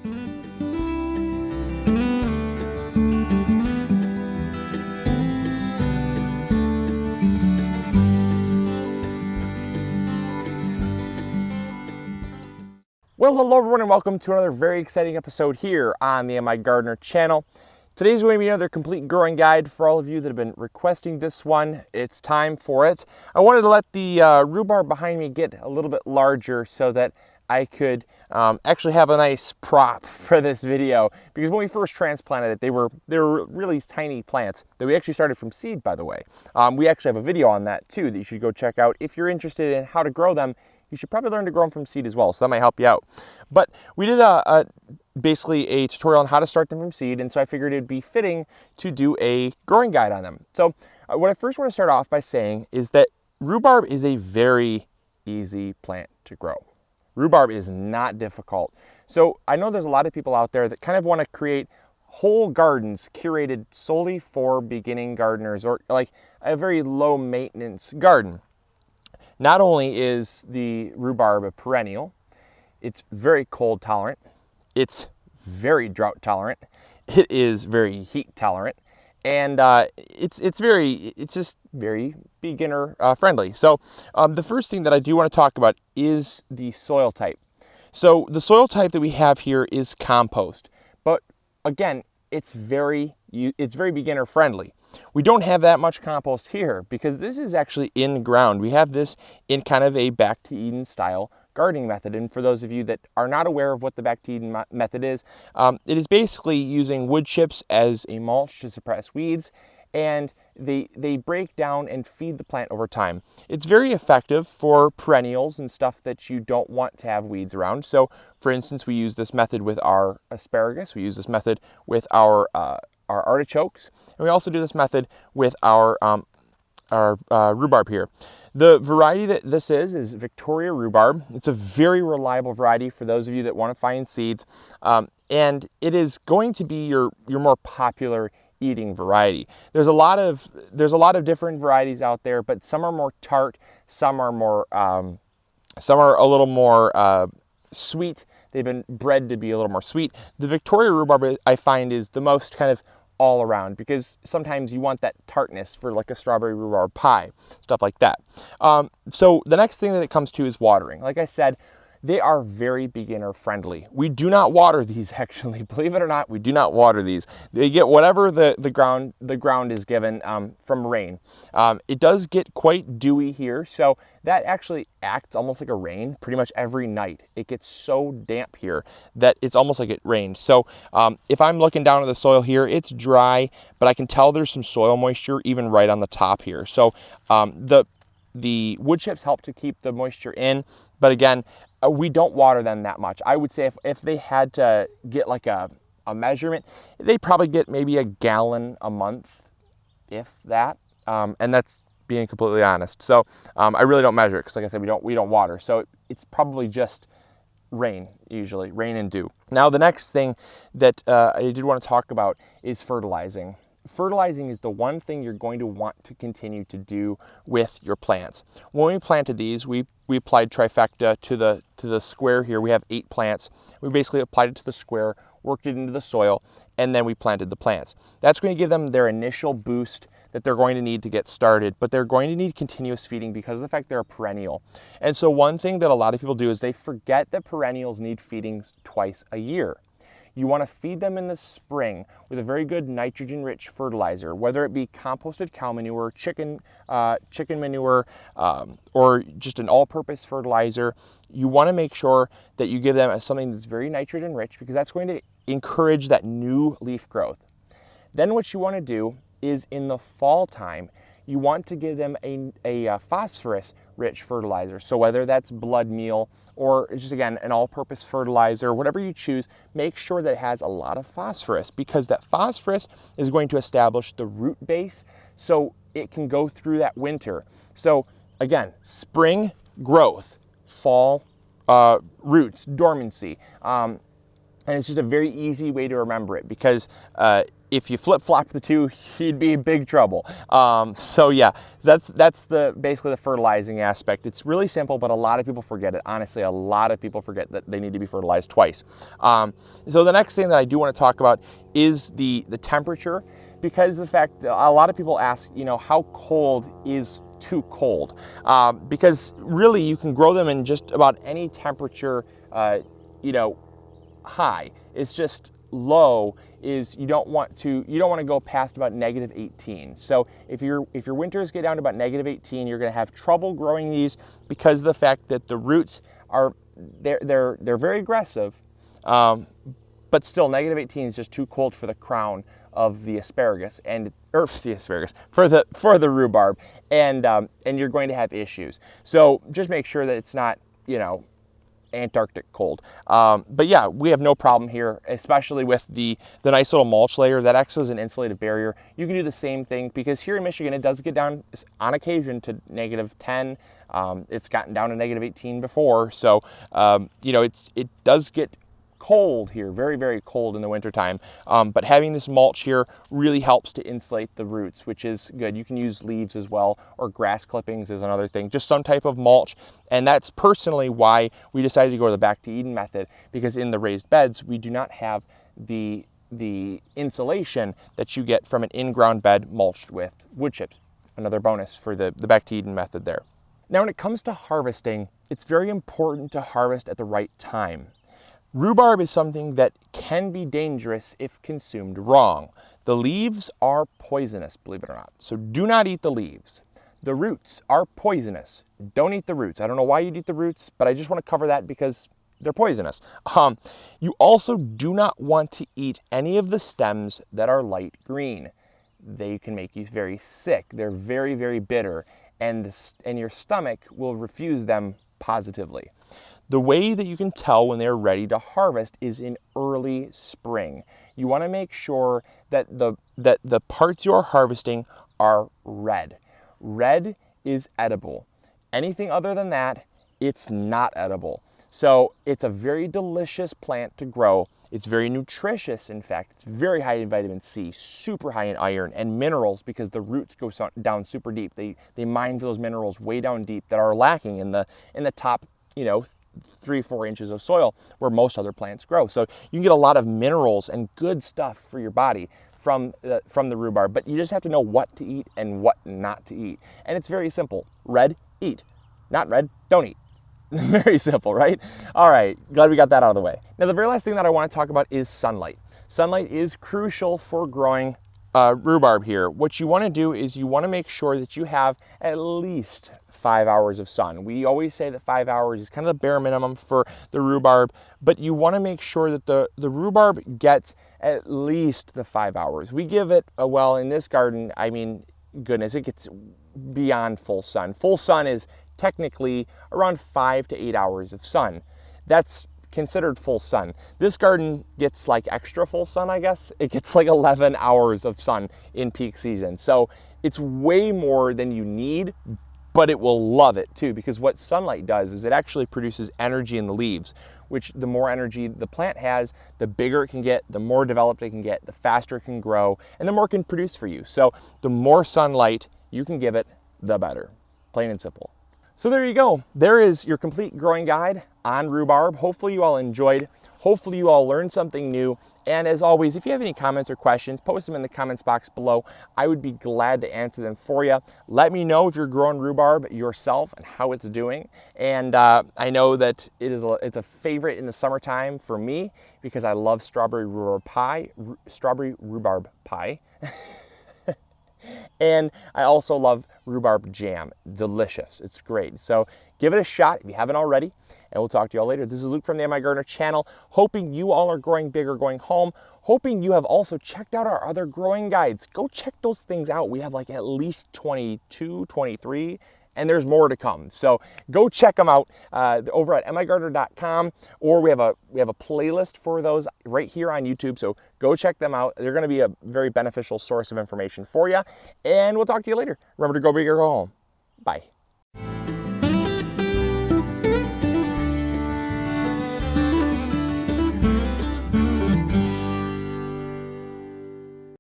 Well, hello everyone and welcome to another very exciting episode here on the MIgardener channel. Today's going to be another complete growing guide for all of you that have been requesting this one. It's time for it. I wanted to let the rhubarb behind me get a little bit larger so that I could actually have a nice prop for this video, because when we first transplanted it, they were really tiny plants that we actually started from seed, by the way. We actually have a video on that too that you should go check out. If you're interested in how to grow them, you should probably learn to grow them from seed as well, so that might help you out. But we did basically a tutorial on how to start them from seed, and so I figured it'd be fitting to do a growing guide on them. So what I first want to start off by saying is that rhubarb is a very easy plant to grow. Rhubarb is not difficult. So I know there's a lot of people out there that kind of want to create whole gardens curated solely for beginning gardeners, or like a very low maintenance garden. Not only is the rhubarb a perennial, it's very cold tolerant, it's very drought tolerant, it is very heat tolerant, and it's just very beginner friendly. So the first thing that I do want to talk about is the soil type. So the soil type that we have here is compost, but again, it's very beginner friendly. We don't have that much compost here because this is actually in ground. We have this in kind of a back to Eden style gardening method. And for those of you that are not aware of what the back to Eden method is, it is basically using wood chips as a mulch to suppress weeds, and they break down and feed the plant over time. It's very effective for perennials and stuff that you don't want to have weeds around. So for instance, we use this method with our asparagus, we use this method with our artichokes, and we also do this method with our rhubarb here. The variety that this is Viktoria Rhubarb. It's a very reliable variety for those of you that want to find seeds, and it is going to be your more popular eating variety. There's a lot of different varieties out there, but some are more tart, some are a little more sweet. They've been bred to be a little more sweet. The Viktoria Rhubarb, I find, is the most kind of all around, because sometimes you want that tartness for like a strawberry rhubarb pie, stuff like that. So the next thing that it comes to is watering. Like I said, they are very beginner friendly. We do not water these, actually. Believe it or not, we do not water these. They get whatever the ground is given from rain. It does get quite dewy here, so that actually acts almost like a rain pretty much every night. It gets so damp here that it's almost like it rained. So if I'm looking down at the soil here, it's dry, but I can tell there's some soil moisture even right on the top here. So the wood chips help to keep the moisture in, but again, we don't water them that much. I would say if they had to get like a measurement, they probably get maybe a gallon a month, if that, and that's being completely honest. So I really don't measure it because, like I said, we don't water. So it's probably just rain, usually rain and dew. Now the next thing that I did want to talk about is fertilizing. Fertilizing is the one thing you're going to want to continue to do with your plants. When we planted these, we applied trifecta to the square here. We have 8 plants. We basically applied it to the square, worked it into the soil, and then we planted the plants. That's going to give them their initial boost that they're going to need to get started, but they're going to need continuous feeding because of the fact they're a perennial. And so one thing that a lot of people do is they forget that perennials need feedings twice a year. You want to feed them in the spring with a very good nitrogen-rich fertilizer, whether it be composted cow manure, chicken manure, or just an all-purpose fertilizer. You want to make sure that you give them something that's very nitrogen-rich, because that's going to encourage that new leaf growth. Then what you want to do is in the fall time, you want to give them a phosphorus-rich fertilizer. So whether that's blood meal or just, again, an all-purpose fertilizer, whatever you choose, make sure that it has a lot of phosphorus, because that phosphorus is going to establish the root base so it can go through that winter. So again, spring growth, fall roots, dormancy. And it's just a very easy way to remember it, because if you flip-flop the two, you'd be in big trouble. So yeah, that's basically the fertilizing aspect. It's really simple, but a lot of people forget it. Honestly, a lot of people forget that they need to be fertilized twice. So the next thing that I do want to talk about is the temperature, because the fact that a lot of people ask, you know, how cold is too cold? Because really you can grow them in just about any temperature, you know, high. It's just low is you don't want to go past about -18. So if your winters get down to about -18, you're going to have trouble growing these because of the fact that the roots are they're very aggressive, but still -18 is just too cold for the crown of the asparagus for the rhubarb, and you're going to have issues. So just make sure that it's not, you know, Antarctic cold. But yeah, we have no problem here, especially with the nice little mulch layer that acts as an insulated barrier. You can do the same thing, because here in Michigan it does get down on occasion to -10. It's gotten down to -18 before, so you know, it does get cold here, very, very cold in the wintertime. But having this mulch here really helps to insulate the roots, which is good. You can use leaves as well, or grass clippings is another thing, just some type of mulch. And that's personally why we decided to go to the Back to Eden method, because in the raised beds, we do not have the insulation that you get from an in-ground bed mulched with wood chips. Another bonus for the Back to Eden method there. Now, when it comes to harvesting, it's very important to harvest at the right time. Rhubarb is something that can be dangerous if consumed wrong. The leaves are poisonous, believe it or not, so do not eat the leaves. The roots are poisonous. Don't eat the roots. I don't know why you'd eat the roots, but I just want to cover that because they're poisonous. You also do not want to eat any of the stems that are light green. They can make you very sick. They're very, very bitter, and your stomach will refuse them positively. The way that you can tell when they're ready to harvest is in early spring. You want to make sure that the parts you're harvesting are red. Red is edible. Anything other than that, it's not edible. So it's a very delicious plant to grow. It's very nutritious, in fact. It's very high in vitamin C, super high in iron and minerals, because the roots go down super deep. They mine for those minerals way down deep that are lacking in the top, you know, 3-4 inches of soil where most other plants grow. So you can get a lot of minerals and good stuff for your body from the rhubarb, but you just have to know what to eat and what not to eat. And it's very simple. Red, eat. Not red, don't eat. Very simple, right? All right, glad we got that out of the way. Now, the very last thing that I want to talk about is sunlight. Sunlight is crucial for growing rhubarb here. What you want to do is you want to make sure that you have at least 5 hours of sun. We always say that 5 hours is kind of the bare minimum for the rhubarb, but you want to make sure that the rhubarb gets at least the 5 hours. We give it, well, in this garden, I mean, goodness, it gets beyond full sun. Full sun is technically around 5 to 8 hours of sun. That's considered full sun. This garden gets like extra full sun, I guess. It gets like 11 hours of sun in peak season. So it's way more than you need, but it will love it too, because what sunlight does is it actually produces energy in the leaves, which the more energy the plant has, the bigger it can get, the more developed it can get, the faster it can grow, and the more it can produce for you. So the more sunlight you can give it, the better. Plain and simple. So there you go. There is your complete growing guide on rhubarb. Hopefully you all enjoyed. Hopefully you all learned something new. And as always, if you have any comments or questions, post them in the comments box below. I would be glad to answer them for you. Let me know if you're growing rhubarb yourself and how it's doing. And I know that it's a favorite in the summertime for me, because I love strawberry rhubarb pie. And I also love rhubarb jam. Delicious. It's great. So give it a shot if you haven't already, and we'll talk to you all later. This is Luke from the MIgardener channel, hoping you all are growing big or going home, hoping you have also checked out our other growing guides. Go check those things out. We have like at least 22, 23, and there's more to come. So go check them out over at MIgardener.com, or we have a playlist for those right here on YouTube. So go check them out. They're going to be a very beneficial source of information for you. And we'll talk to you later. Remember to go big or go home. Bye.